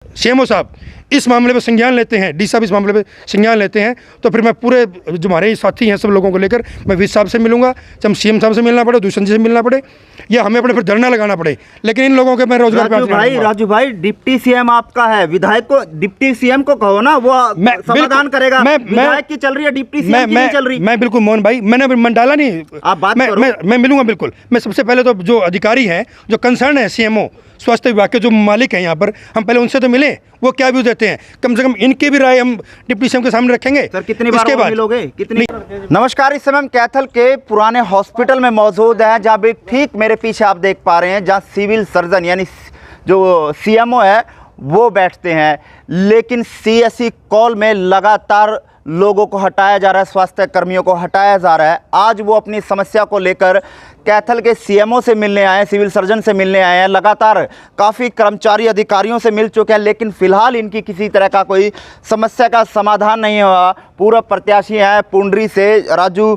CMO साहब इस मामले में संज्ञान लेते हैं, डी साहब इस मामले में संज्ञान लेते हैं, तो फिर मैं पूरे जो हमारे साथी हैं सब लोगों को लेकर मैं विस साहब से मिलूंगा, चाहे हम सीएम साहब से मिलना पड़े, दूसरे से मिलना पड़े, या हमें अपने फिर धरना लगाना पड़े, लेकिन इन लोगों के मैं रोजगार राजू भाई डिप्टी सीएम आपका है, विधायक को डिप्टी सीएम को कहो ना, वो समाधान करेगा। विधायक की चल रही है, डिप्टी सीएम की नहीं चल रही। मैं बिल्कुल मोहन भाई, मैंने मन डाला नहीं, आप बात मैं मिलूंगा बिल्कुल। मैं सबसे पहले तो जो अधिकारी हैं, जो कंसर्न है सीएमओ स्वास्थ्य विभाग के जो मालिक हैं यहाँ पर, हम पहले उनसे तो मिले, वो क्या व्यू देते हैं, कम से कम इनके भी राय हम डिप्टी सीएम के सामने रखेंगे। सर कितनी बार मिलोगे, कितनी? नमस्कार, इस समय हम कैथल के पुराने हॉस्पिटल में मौजूद हैं, जहाँ भी ठीक मेरे पीछे आप देख पा रहे हैं, जहाँ सिविल सर्जन यानी जो सीएमओ है वो बैठते हैं, लेकिन सीएससी कॉल में लगातार लोगों को हटाया जा रहा है, स्वास्थ्य कर्मियों को हटाया जा रहा है। आज वो अपनी समस्या को लेकर कैथल के सीएमओ से मिलने आए हैं, सिविल सर्जन से मिलने आए हैं, लगातार काफ़ी कर्मचारी अधिकारियों से मिल चुके हैं, लेकिन फिलहाल इनकी किसी तरह का कोई समस्या का समाधान नहीं हुआ। पूर्व प्रत्याशी हैं पुंडरी से राजू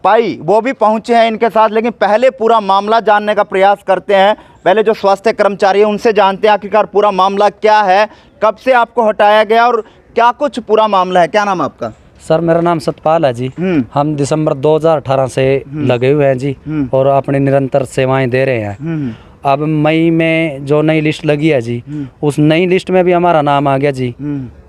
पाई, वो भी पहुंचे हैं इनके साथ, लेकिन पहले पूरा मामला जानने का प्रयास करते हैं। पहले जो स्वास्थ्य कर्मचारी हैं उनसे जानते हैं आखिरकार पूरा मामला क्या है, कब से आपको हटाया गया और क्या कुछ पूरा मामला है। क्या नाम है आपका? सर मेरा नाम सतपाल है जी। हम दिसंबर 2018 से लगे हुए हैं जी, और अपनी निरंतर सेवाएं दे रहे हैं। अब मई में जो नई लिस्ट लगी है जी, उस नई लिस्ट में भी हमारा नाम आ गया जी।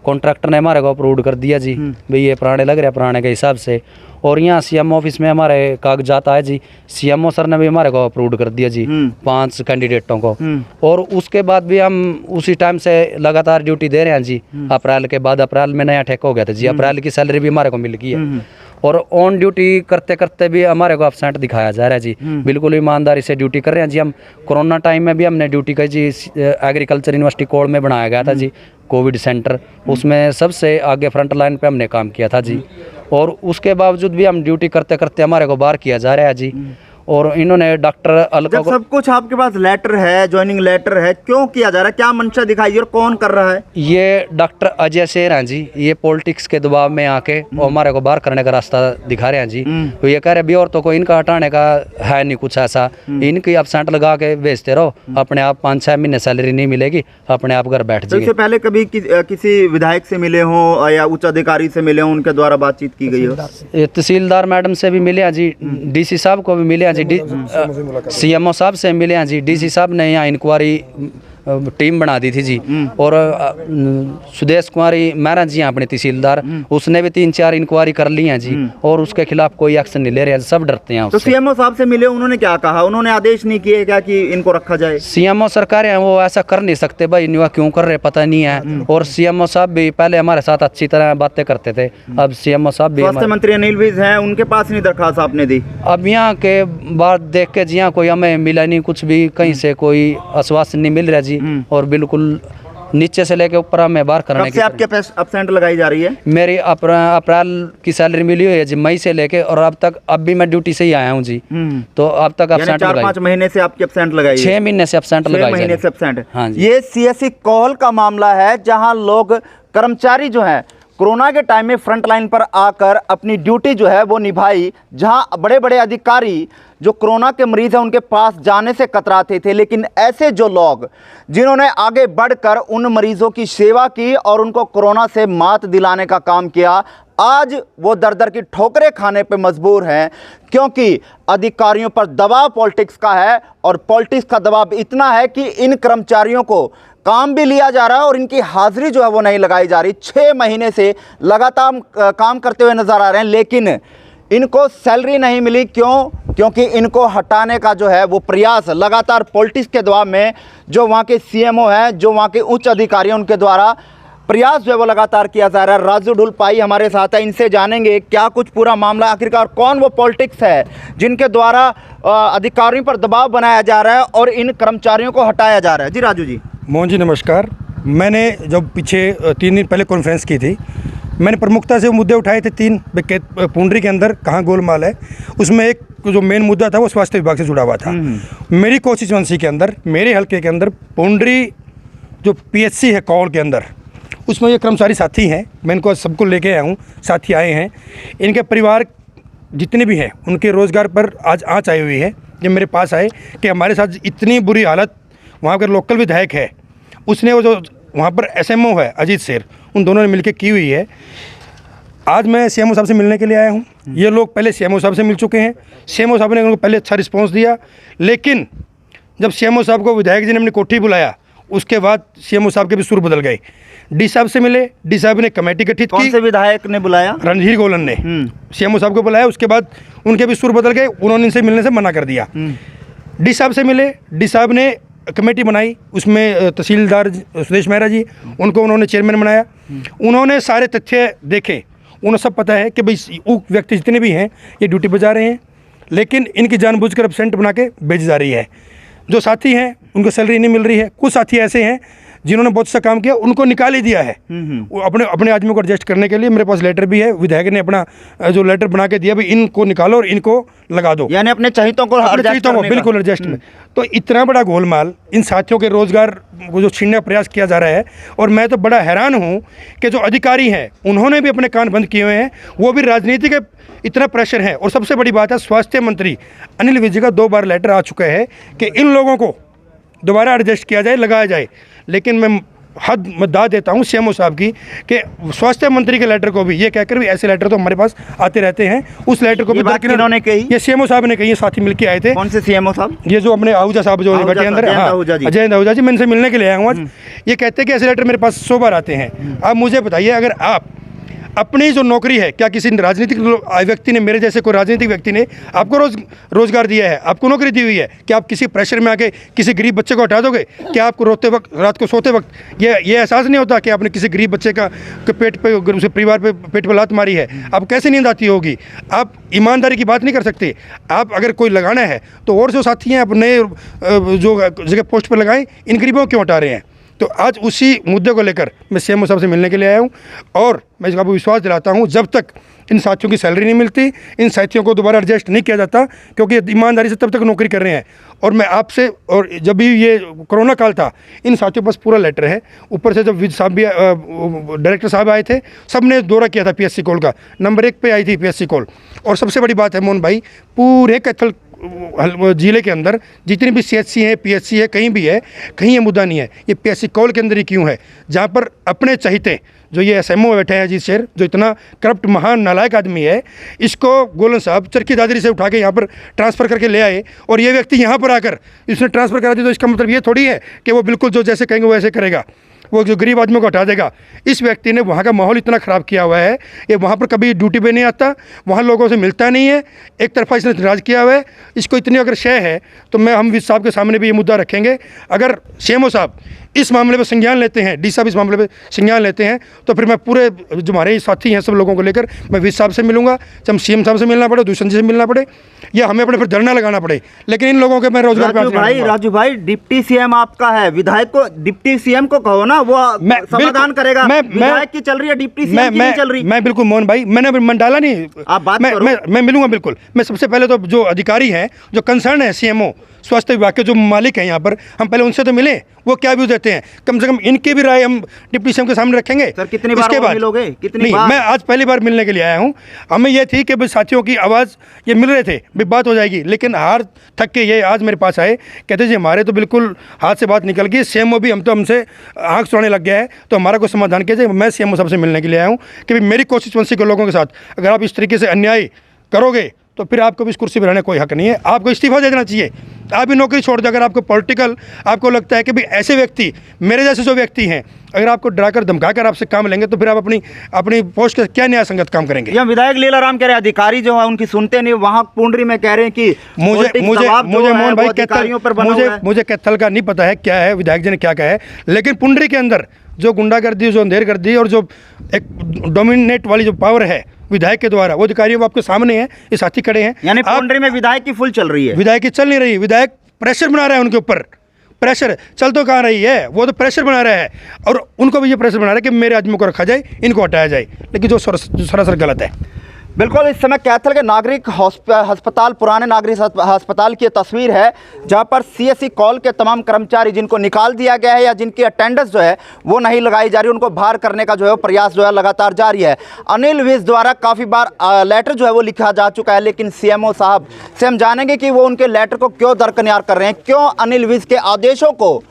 कॉन्ट्रैक्टर ने हमारे को अप्रूव कर दिया जी, भाई ये पुराने लग रहे हैं, पुराने के हिसाब से। और यहाँ सीएम ऑफिस में हमारे कागजात आए जी, सीएमओ सर ने भी हमारे को अप्रूव कर दिया जी 5 कैंडिडेटों को। और उसके बाद भी हम उसी टाइम से लगातार ड्यूटी दे रहे हैं जी। अप्रैल के बाद, अप्रैल में नया ठेका हो गया था जी, अप्रैल की सैलरी भी हमारे को मिल गई है। और ऑन ड्यूटी करते करते भी हमारे को एब्सेंट दिखाया जा रहा है जी। बिल्कुल ईमानदारी से ड्यूटी कर रहे हैं जी। हम कोरोना टाइम में भी हमने ड्यूटी की जी, एग्रीकल्चर यूनिवर्सिटी कोड़ में बनाया गया था जी कोविड सेंटर, उसमें सबसे आगे फ्रंट लाइन पे हमने काम किया था जी। और उसके बावजूद भी हम ड्यूटी करते करते हमारे को बाहर किया जा रहा है जी। और इन्होंने डॉक्टर जब सब कुछ आपके पास लेटर है, ज्वाइनिंग लेटर है, क्यों किया जा रहा है, क्या मंशा दिखाई और कौन कर रहा है? ये डॉक्टर अजय शेर हैं जी, ये पॉलिटिक्स के दबाव में आके और हमारे को बाहर करने का रास्ता दिखा रहे हैं जी। तो ये कह रहे भी औरतों को इनका हटाने का है नहीं कुछ ऐसा, इनकी एब्सेंट लगा के भेजते रहो, अपने आप 5-6 महीने सैलरी नहीं मिलेगी, अपने आप घर बैठ जाएगी। इससे पहले कभी किसी विधायक से मिले हो या उच्च अधिकारी से मिले हो, उनके द्वारा बातचीत की गई हो? तहसीलदार मैडम से भी मिले हैं जी, डीसी साहब को भी मिले हैं जी, सीएमओ साहब से मिले हैं जी। डीसी साहब ने यहाँ इंक्वायरी टीम बना दी थी जी। और सुदेश कुमारी महाराज जी अपने तहसीलदार, उसने भी 3-4 इंक्वायरी कर ली हैं जी, और उसके खिलाफ कोई एक्शन नहीं ले रहे हैं, सब डरते हैं। तो सीएमओ साहब से मिले, उन्होंने क्या कहा? उन्होंने आदेश नहीं किए क्या कि इनको रखा जाए? सीएमओ सरकार है वो ऐसा कर नहीं सकते भाई, क्यों कर रहे पता नहीं है। और सीएमओ साहब भी पहले हमारे साथ अच्छी तरह बातें करते थे, अब सीएमओ साहब भी, स्वास्थ्य मंत्री अनिल विज हैं, उनके पास नहीं दरखास्त आपने दी? अब यहाँ के बात देख के जी, यहाँ कोई हमें मिला नहीं, कुछ भी कहीं से कोई आश्वासन नहीं मिल रहा जी। और बिल्कुल नीचे से लेके ऊपर हमें बाहर करने की। आपके एब्सेंट लगाई जा रही है? मेरी अप्रैल की सैलरी मिली हुई है जी, मई से लेके, और अब तक, अब भी मैं ड्यूटी से ही आया हूँ जी। तो अब तक एब्सेंट 4-5 महीने से आपकी एब्सेंट लगाई? 6 महीने से एब्सेंट लगाई। 6 महीने से एब्सेंट। हाँ जी। ये सीएससी कॉल का मामला है, जहाँ लोग कर्मचारी जो है कोरोना के टाइम में फ्रंट लाइन पर आकर अपनी ड्यूटी जो है वो निभाई, जहां बड़े बड़े अधिकारी जो कोरोना के मरीज हैं उनके पास जाने से कतराते थे, लेकिन ऐसे जो लोग जिन्होंने आगे बढ़कर उन मरीजों की सेवा की और उनको कोरोना से मात दिलाने का काम किया, आज वो दर दर की ठोकरें खाने पे मजबूर हैं, क्योंकि अधिकारियों पर दबाव पॉलिटिक्स का है। और पॉलिटिक्स का दबाव इतना है कि इन कर्मचारियों को काम भी लिया जा रहा है और इनकी हाजिरी जो है वो नहीं लगाई जा रही। 6 महीने से लगातार काम करते हुए नजर आ रहे हैं, लेकिन इनको सैलरी नहीं मिली। क्यों? क्योंकि इनको हटाने का जो है वो प्रयास लगातार पॉलिटिक्स के दबाव में, जो वहाँ के सीएमओ हैं, जो वहाँ के उच्च अधिकारी हैं, उनके द्वारा प्रयास जो है वो लगातार किया जा रहा है। राजू ढुलपाई हमारे साथ है, इनसे जानेंगे क्या कुछ पूरा मामला, आखिरकार कौन वो पॉलिटिक्स है जिनके द्वारा अधिकारियों पर दबाव बनाया जा रहा है और इन कर्मचारियों को हटाया जा रहा है। जी राजू जी। मोहन जी नमस्कार। मैंने जब पीछे 3 दिन पहले कॉन्फ्रेंस की थी, मैंने प्रमुखता से वो मुद्दे उठाए थे 3। पुंडरी के अंदर कहाँ गोलमाल है, उसमें एक जो मेन मुद्दा था वो स्वास्थ्य विभाग से जुड़ा हुआ था। मेरी कॉन्स्टिट्यूएंसी के अंदर, मेरे हल्के के अंदर पुंडरी जो पीएचसी है कौल के अंदर, उसमें ये कर्मचारी साथी हैं, मैं इनको सबको लेके आया हूँ, साथी आए हैं, इनके परिवार जितने भी हैं उनके रोज़गार पर आज आँच आई हुई है। जब मेरे पास आए कि हमारे साथ इतनी बुरी हालत, वहाँ का लोकल विधायक है, उसने वो जो वहाँ पर एसएमओ है अजीत शेर, उन दोनों ने मिलकर की हुई है। आज मैं सीएमओ साहब से मिलने के लिए आया हूँ। ये लोग पहले सीएमओ साहब से मिल चुके हैं, सीएमओ साहब ने उनको पहले अच्छा रिस्पॉन्स दिया, लेकिन जब सीएमओ साहब को विधायक जी ने अपनी कोठी बुलाया उसके बाद सीएमओ साहब के भी सुर बदल गए। डी साहब से मिले, डी साहब ने कमेटी गठित की। कौन से विधायक ने बुलाया? रणधीर गोलन ने सीएमओ साहब को बुलाया, उसके बाद उनके भी सुर बदल गए, उन्होंने इनसे मिलने से मना कर दिया। डी साहब से मिले, डी साहब ने कमेटी बनाई, उसमें तहसीलदार सुदेश मेहरा जी, उनको उन्होंने चेयरमैन बनाया। उन्होंने सारे तथ्य देखे, उन्हें सब पता है कि भाई वो व्यक्ति जितने भी हैं ये ड्यूटी पर जा रहे हैं, लेकिन इनकी जानबूझकर एब्सेंट बना के भेजी जा रही है। जो साथी हैं उनको सैलरी नहीं मिल रही है। कुछ साथी ऐसे हैं जिन्होंने बहुत सा काम किया, उनको निकाल ही दिया है वो अपने आदमियों को एडजस्ट करने के लिए। मेरे पास लेटर भी है, विधायक ने अपना जो लेटर बना के दिया, भाई इनको निकालो और इनको लगा दो, यानी अपने चहितों को बिल्कुल एडजस्ट में। तो इतना बड़ा गोलमाल, इन साथियों के रोजगार को जो छीनने का प्रयास किया जा रहा है। और मैं तो बड़ा हैरान हूँ कि जो अधिकारी हैं उन्होंने भी अपने कान बंद किए हुए हैं, वो भी राजनीति के इतना प्रेशर है। और सबसे बड़ी बात है, स्वास्थ्य मंत्री अनिल विज का 2 बार लेटर आ चुका है कि इन लोगों को दोबारा एडजस्ट किया जाए, लगाया जाए। लेकिन मैं हद दाद देता हूँ सीएमओ साहब की कि स्वास्थ्य मंत्री के लेटर को भी ये कहकर भी ऐसे लेटर तो हमारे पास आते रहते हैं, उस लेटर को भी किन्होंने कही? ये सीएमओ साहब ने कही, ये साथी मिलके आए थे। कौन से सीएमओ साहब? ये जो अपने आहूजा साहब जो बैठे अंदर, अजय आहूजा जी, मैं इनसे मिलने के लिए आया हूँ आज। ये कहते हैं कि ऐसे लेटर मेरे पास 100 बार आते हैं। आप मुझे बताइए, अगर आप अपनी जो नौकरी है, क्या किसी राजनीतिक व्यक्ति ने, मेरे जैसे कोई राजनीतिक व्यक्ति ने आपको रोजगार दिया है, आपको नौकरी दी हुई है, कि आप किसी प्रेशर में आके किसी गरीब बच्चे को हटा दोगे? क्या आपको रोते वक्त, रात को सोते वक्त ये एहसास नहीं होता कि आपने किसी गरीब बच्चे का पेट पे, उसे परिवार पे पेट पे लात मारी है? आप कैसे नींद आती होगी? आप ईमानदारी की बात नहीं कर सकते? आप अगर कोई लगाना है तो और जो साथी हैं अपने जो जगह पोस्ट पर लगाएं, इन गरीबों को क्यों हटा रहे हैं? तो आज उसी मुद्दे को लेकर मैं सीएमओ साहब से मिलने के लिए आया हूँ। और मैं इसका विश्वास दिलाता हूँ, जब तक इन साथियों की सैलरी नहीं मिलती, इन साथियों को दोबारा एडजस्ट नहीं किया जाता, क्योंकि ईमानदारी से तब तक नौकरी कर रहे हैं। और मैं आपसे, और जब भी ये कोरोना काल था, इन साथियों के पास पूरा लेटर है। ऊपर से जब विज साहब भी डायरेक्टर साहब आए थे, सब ने दौरा किया था पीएससी कॉल का, नंबर 1 पे आई थी पीएससी कॉल। और सबसे बड़ी बात है मोहन भाई, पूरे कैथल जिले के अंदर जितनी भी सीएचसी है, पीएचसी है, कहीं भी है, कहीं ये मुद्दा नहीं है। ये पीएससी कॉल के अंदर ही क्यों है, जहाँ पर अपने चहीते जो ये एसएमओ बैठे हैं अजीत शेर, जो इतना करप्ट महान नालायक आदमी है, इसको गोलन साहब चरखी दादरी से उठा के यहाँ पर ट्रांसफ़र करके ले आए। और ये व्यक्ति यहाँ पर आकर इसने ट्रांसफ़र करा दी, तो इसका मतलब ये थोड़ी है कि वो बिल्कुल जो जैसे कहेंगे वैसे करेगा, वो जो गरीब आदमियों को हटा देगा। इस व्यक्ति ने वहाँ का माहौल इतना ख़राब किया हुआ है, ये वहाँ पर कभी ड्यूटी पे नहीं आता, वहाँ लोगों से मिलता नहीं है, एक तरफा इसने राज किया हुआ है। इसको इतनी अगर शय है तो हम विज साहब के सामने भी ये मुद्दा रखेंगे। अगर सीएमओ साहब इस मामले पर संज्ञान लेते हैं, डी साहब इस मामले पर संज्ञान लेते हैं, तो फिर मैं पूरे जो हमारे साथी हैं सब लोगों को लेकर मैं विज साहब से मिलूंगा। चाहे हम सीएम साहब से मिलना पड़े, दूसरे से मिलना पड़े, या हमें अपने फिर धरना लगाना पड़े, लेकिन इन लोगों के मैं रोजगार राजू भाई डिप्टी सीएम आपका है, विधायक को डिप्टी सीएम को कहो ना, वो समाधान करेगा। विधायक की चल रही है, डिप्टी सीएम की नहीं चल रही। मैं बिल्कुल मोहन भाई, मैंने मन डाला नहीं, आप बात करो। मैं मिलूंगा बिल्कुल। मैं सबसे पहले तो जो अधिकारी हैं, जो कंसर्न है, सीएमओ, स्वास्थ्य विभाग के जो मालिक हैं यहाँ पर, हम पहले उनसे तो मिले, वो क्या व्यू देते हैं, कम से कम इनकी भी राय हम डिप्टी सीएम के सामने रखेंगे। सर कितनी बार मिलोगे? कितनी बार? मैं आज पहली बार मिलने के लिए आया हूँ। हमें ये थी कि भाई साथियों की आवाज़, ये मिल रहे थे भी बात हो जाएगी, लेकिन हार थक के ये आज मेरे पास आए, कहते जी हमारे तो बिल्कुल हाथ से बात निकल गई, सीएमओ भी हमसे आँख सुनाने लग गया है, तो हमारा कोई समाधान कीजिए। मैं सीएमओ साहब से मिलने के लिए आया हूँ कि भाई मेरी कॉन्स्टिट्यूएंसी के लोगों के साथ अगर आप इस तरीके से अन्याय करोगे तो फिर आपको भी इस कुर्सी पर रहने कोई हक नहीं है, आपको इस्तीफा दे देना चाहिए, आप भी नौकरी छोड़ दो। अगर आपको पॉलिटिकल आपको लगता है कि भाई ऐसे व्यक्ति, मेरे जैसे जो व्यक्ति हैं, अगर आपको डराकर धमकाकर आपसे काम लेंगे तो फिर आप अपनी पोस्ट का क्या न्याय संगत काम करेंगे? ये विधायक लीलाराम कह रहे हैं अधिकारी जो है उनकी सुनते नहीं, वहाँ पुंडरी में कह रहे हैं कि मुझे मोहन भाई मुझे कैथल का नहीं पता है क्या है, विधायक जी ने क्या कहा है, लेकिन पुंडरी के अंदर जो गुंडागर्दी, जो अंधेरगर्दी और जो एक डोमिनेट वाली जो पावर है विधायक के द्वारा, वो अधिकारियों आपके सामने है, ये साथी खड़े हैं। यानी पुंडरी में विधायक की फुल चल रही है? विधायक की चल नहीं रही, विधायक प्रेशर बना रहा है उनके ऊपर। प्रेशर चल तो कहाँ रही है, वो तो प्रेशर बना रहा है, और उनको भी ये प्रेशर बना रहा है कि मेरे आदमियों को रखा जाए, इनको हटाया जाए, लेकिन जो सरासर गलत है। बिल्कुल, इस समय कैथल के नागरिक अस्पताल, पुराने नागरिक अस्पताल की तस्वीर है, जहां पर सीएससी कॉल के तमाम कर्मचारी जिनको निकाल दिया गया है या जिनकी अटेंडेंस जो है वो नहीं लगाई जा रही, उनको बाहर करने का जो है प्रयास जो है लगातार जारी है। अनिल विज द्वारा काफ़ी बार लेटर जो है वो लिखा जा चुका है, लेकिन सीएमओ साहब से हम जानेंगे कि वो उनके लेटर को क्यों दरकिनार कर रहे हैं, क्यों अनिल विज के आदेशों को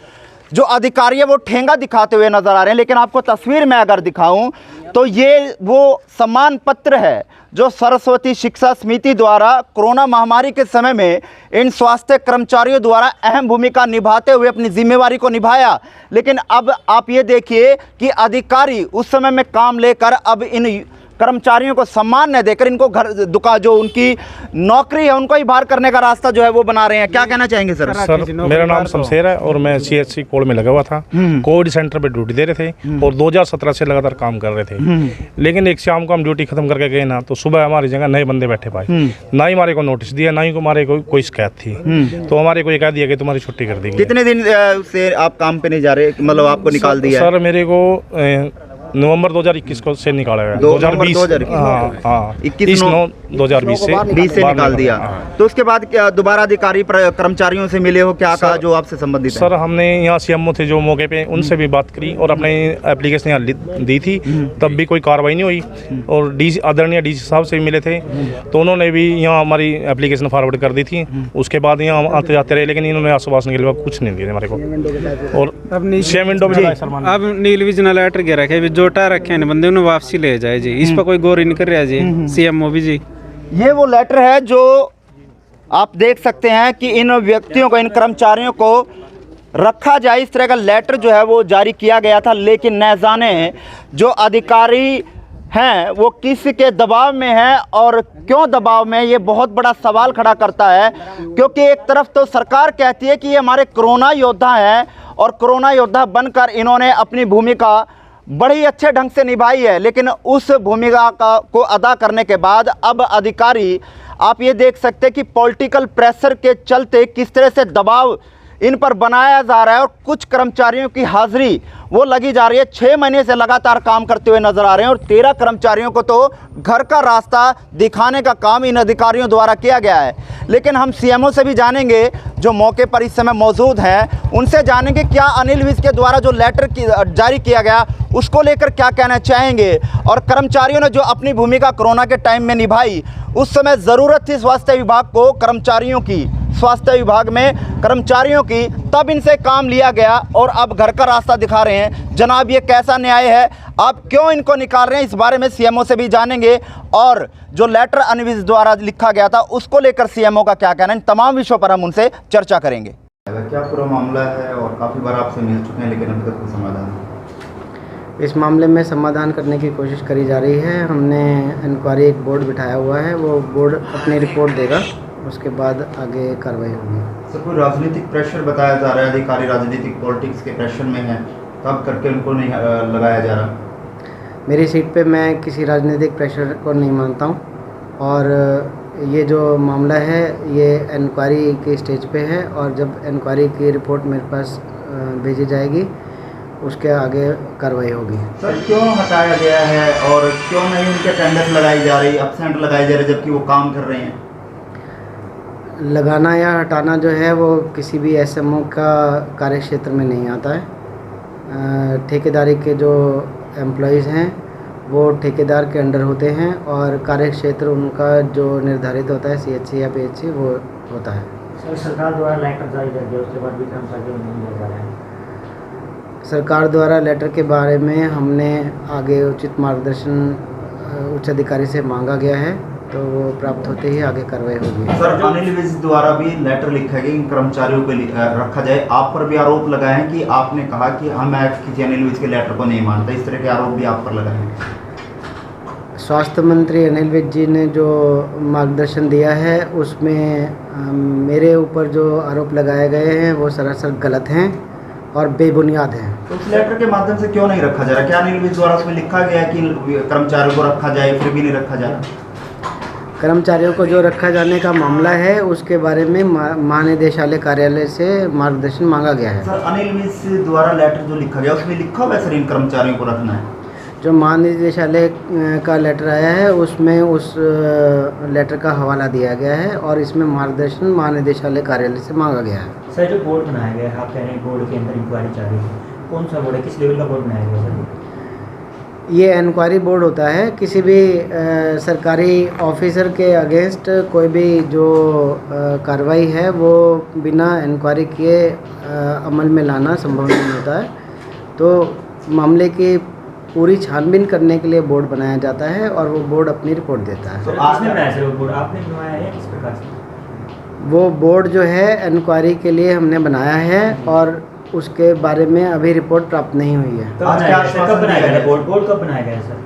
जो अधिकारी है वो ठेंगा दिखाते हुए नजर आ रहे हैं। लेकिन आपको तस्वीर में अगर दिखाऊं तो ये वो सम्मान पत्र है जो सरस्वती शिक्षा समिति द्वारा कोरोना महामारी के समय में इन स्वास्थ्य कर्मचारियों द्वारा अहम भूमिका निभाते हुए अपनी जिम्मेवारी को निभाया। लेकिन अब आप ये देखिए कि अधिकारी उस समय में काम लेकर अब इन कर्मचारियों को सम्मान न देकर इनको घर दुकान जो उनकी नौकरी है उनको ही बाहर करने का रास्ता जो है वो बना रहे हैं। क्या कहना चाहेंगे सर? सर मेरा नाम शमशेर है और मैं CHC कोड में लगा हुआ था। कोविड सेंटर पे ड्यूटी दे रहे थे और 2017 से लगातार काम कर रहे थे। लेकिन एक शाम को हम ड्यूटी खत्म करके गए ना तो सुबह हमारी जगह नए बंदे बैठे पाए। ना ही हमारे को नोटिस दिया, ना ही हमारे कोई शिकायत थी। तो हमारे को ये कह दिया कि तुम्हारी छुट्टी कर दी। कितने दिन से आप काम पे नहीं जा रहे, मतलब आपको निकाल दिया? सर मेरे को नवंबर 2021 को से निकाला गया। 2020 2020 से निकाल दिया। तो उसके बाद क्या दोबारा अधिकारी कर्मचारियों से मिले हो? क्या कहा जो आपसे संबंधित है? सर हमने यहाँ CMO थे जो मौके पे, उनसे भी बात करी और अपने एप्लीकेशन यहाँ दी थी, तब भी कोई कार्रवाई नहीं हुई। और आदरणीय DC साहब से भी मिले थे तो उन्होंने भी यहाँ हमारी एप्लीकेशन फॉरवर्ड कर दी थी। उसके बाद यहाँ आते जाते रहे लेकिन इन्होंने आश्वासन के लिए कुछ नहीं दिया हमारे को। और अब 6 विंडो में अब नील विजन लेटर के रखे जो टा रखे हैं बंदे उन्हें वापसी ले जाए जी। इस पर कोई गौर नहीं कर रहा जी। CMO भी जी। ये वो लेटर है जो आप देख सकते हैं कि इन व्यक्तियों को, इन कर्मचारियों को रखा जाए, इस तरह का लेटर जो है वो जारी किया गया था। लेकिन न जाने जो अधिकारी हैं वो किसके दबाव में हैं और क्यों दबाव में, ये बहुत बड़ा सवाल खड़ा करता है। क्योंकि एक तरफ तो सरकार कहती है कि ये हमारे कोरोना योद्धा हैं और कोरोना योद्धा बनकर इन्होंने अपनी भूमिका बड़ी अच्छे ढंग से निभाई है, लेकिन उस भूमिका को अदा करने के बाद अब अधिकारी, आप ये देख सकते हैं कि पॉलिटिकल प्रेशर के चलते किस तरह से दबाव इन पर बनाया जा रहा है। और कुछ कर्मचारियों की हाजिरी वो लगी जा रही है, 6 महीने से लगातार काम करते हुए नजर आ रहे हैं। और 13 कर्मचारियों को तो घर का रास्ता दिखाने का काम इन अधिकारियों द्वारा किया गया है। लेकिन हम CMO से भी जानेंगे जो मौके पर इस समय मौजूद हैं, उनसे जानेंगे क्या अनिल विज के द्वारा जो लेटर जारी किया गया उसको लेकर क्या कहना चाहेंगे। और कर्मचारियों ने जो अपनी भूमिका कोरोना के टाइम में निभाई, उस समय ज़रूरत थी स्वास्थ्य विभाग को कर्मचारियों की, स्वास्थ्य विभाग में कर्मचारियों की, तब इनसे काम लिया गया और अब घर का रास्ता दिखा रहे हैं। जनाब ये कैसा न्याय है, आप क्यों इनको निकाल रहे हैं, इस बारे में CMO से भी जानेंगे। और जो लेटर अनिल द्वारा लिखा गया था उसको लेकर CMO का क्या कहना है, इन तमाम विषयों पर हम उनसे चर्चा करेंगे। क्या पूरा मामला है और काफ़ी बार आपसे मिल चुके हैं लेकिन अभी तक कोई समाधान नहीं? इस मामले में समाधान करने की कोशिश करी जा रही है। हमने इंक्वायरी एक बोर्ड बिठाया हुआ है, वो बोर्ड अपनी रिपोर्ट देगा, उसके बाद आगे कार्रवाई होगी। सर कोई राजनीतिक प्रेशर बताया जा रहा है, अधिकारी राजनीतिक पॉलिटिक्स के प्रेशर में है, तब करके उनको नहीं लगाया जा रहा? मेरी सीट पे मैं किसी राजनीतिक प्रेशर को नहीं मानता हूँ और ये जो मामला है ये इंक्वायरी के स्टेज पे है और जब इंक्वायरी की रिपोर्ट मेरे पास भेजी जाएगी उसके आगे कार्रवाई होगी। सर क्यों हटाया गया है और क्यों नहीं उनके अटेंडेंस लगाई जा रही, एब्सेंट लगाई जा रही जबकि वो काम कर रहे हैं? लगाना या हटाना जो है वो किसी भी SMO का कार्यक्षेत्र में नहीं आता है। ठेकेदारी के जो एम्प्लॉइज़ हैं वो ठेकेदार के अंडर होते हैं और कार्यक्षेत्र उनका जो निर्धारित होता है CHC या PHC वो होता है। सर सरकार द्वारा लेटर जारी कर दिया उसके बाद भी कर्मचारियों नहीं ले जा रहे हैं। सरकार द्वारा लेटर के बारे में हमने आगे उचित मार्गदर्शन उच्च अधिकारी से मांगा गया है, तो वो प्राप्त होते ही आगे कार्रवाई होगी। सर अनिल विज द्वारा भी लेटर लिखा गया इन कर्मचारियों को रखा जाए, आप पर भी आरोप लगाए हैं कि आपने कहा कि हम किसी अनिल विज के लेटर को नहीं मानते, इस तरह के आरोप भी आप पर लगाए हैं। स्वास्थ्य मंत्री अनिल विज जी ने जो मार्गदर्शन दिया है उसमें मेरे ऊपर जो आरोप लगाए गए हैं वो सरासर गलत हैं और बेबुनियाद हैं। तो उस लेटर के माध्यम से क्यों नहीं रखा जा रहा? क्या अनिल विज द्वारा उसमें लिखा गया है कि कर्मचारियों को रखा जाए, फिर भी नहीं रखा जा रहा? कर्मचारियों को जो रखा जाने का मामला है उसके बारे में महानिदेशालय कार्यालय से मार्गदर्शन मांगा गया है। सर अनिल विज द्वारा लेटर जो लिखा गया उसमें लिखा हुआ है सर इन कर्मचारियों को रखना है? जो महानिदेशालय का लेटर आया है उसमें उस लेटर का हवाला दिया गया है और इसमें मार्गदर्शन महानिदेशालय कार्यालय से मांगा गया है। सर जो बोर्ड बनाया गया है, आप कह रहे हैं बोर्ड के अंदर इंक्वायरी चल रही है, कौन सा बोर्ड है, किस लेवल का बोर्ड बनाया गया है सर? ये इंक्वायरी बोर्ड होता है। किसी भी सरकारी ऑफिसर के अगेंस्ट कोई भी जो कार्रवाई है वो बिना इंक्वायरी किए अमल में लाना संभव नहीं होता है। तो मामले की पूरी छानबीन करने के लिए बोर्ड बनाया जाता है और वो बोर्ड अपनी रिपोर्ट देता है। तो आपने बनाया सर वो बोर्ड, आपने बनवाया है किस प्रकार से? वो बोर्ड जो है इंक्वायरी के लिए हमने बनाया है और उसके बारे में अभी रिपोर्ट प्राप्त नहीं हुई है। कब बनाया गया बोर्ड? बोर्ड कब बनाया गया सर?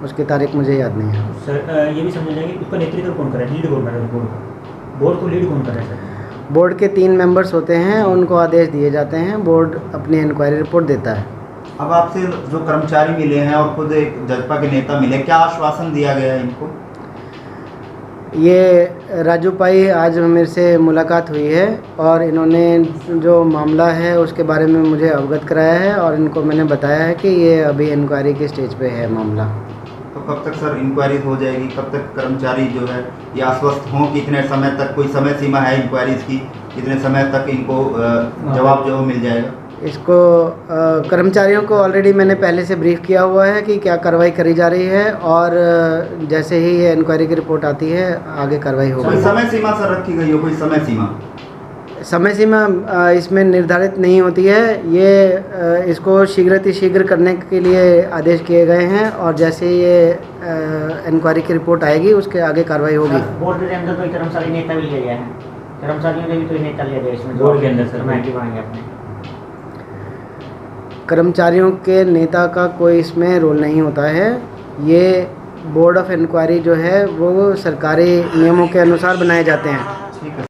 उसकी तारीख मुझे याद नहीं है। सर ये भी समझ लेंगे उसका नेतृत्व कौन कर रहा है, लीड कौन कर रहा है बोर्ड को? बोर्ड को लीड कौन कर रहा है सर? बोर्ड के 3 मेंबर्स होते हैं, उनको आदेश दिए जाते हैं, बोर्ड अपनी इंक्वायरी रिपोर्ट देता है। अब आपसे जो कर्मचारी मिले हैं और खुद एक जजपा के नेता मिले, क्या आश्वासन दिया गया है इनको? ये राजू पाई आज मेरे से मुलाकात हुई है और इन्होंने जो मामला है उसके बारे में मुझे अवगत कराया है और इनको मैंने बताया है कि ये अभी इंक्वायरी के स्टेज पे है मामला। तो कब तक सर इंक्वायरी हो जाएगी? कब तक कर्मचारी जो है ये आश्वस्त हों? कितने समय तक, कोई समय सीमा है इंक्वायरीज की? कितने समय तक इनको जवाब जो मिल जाएगा? इसको कर्मचारियों को ऑलरेडी मैंने पहले से ब्रीफ किया हुआ है कि क्या कार्रवाई करी जा रही है और जैसे ही ये इंक्वायरी की रिपोर्ट आती है आगे कार्रवाई कोई होगी। समय सीमा सर रखी गई हो? कोई समय सीमा? समय सीमा इसमें निर्धारित नहीं होती है। ये इसको शीघ्र करने के लिए आदेश किए गए हैं और जैसे ही ये इंक्वायरी की रिपोर्ट आएगी उसके आगे कार्रवाई होगी। बोर्ड के अंदर कोई कर्मचारी नेता भी लिया गया है? कर्मचारियों ने भी कोई नेता लिया गया इसमें बोर्ड के अंदर सर? मैं की मांगे अपने कर्मचारियों के नेता का कोई इसमें रोल नहीं होता है। ये बोर्ड ऑफ इंक्वायरी जो है वो सरकारी नियमों के अनुसार बनाए जाते हैं। ठीक है।